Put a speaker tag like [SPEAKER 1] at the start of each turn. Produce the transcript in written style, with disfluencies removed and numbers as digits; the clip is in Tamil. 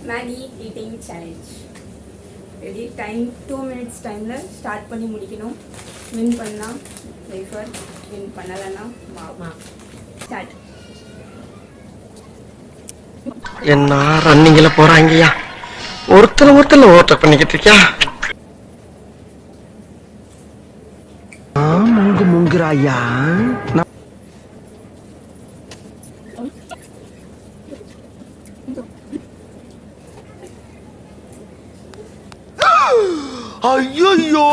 [SPEAKER 1] Maggi eating challenge. Ready? Time 2 minutes time la start பண்ணி முடிக்கணும். Win பண்ணா wafer, win பண்ணலனா மாவு. Start.
[SPEAKER 2] என்ன ரன்னிங்ல போறாங்கயா? ஒருத்தர் ஓட்ட பண்ணிக்கிட்டு இருக்கியா? முங்குறாயா? ஐயோ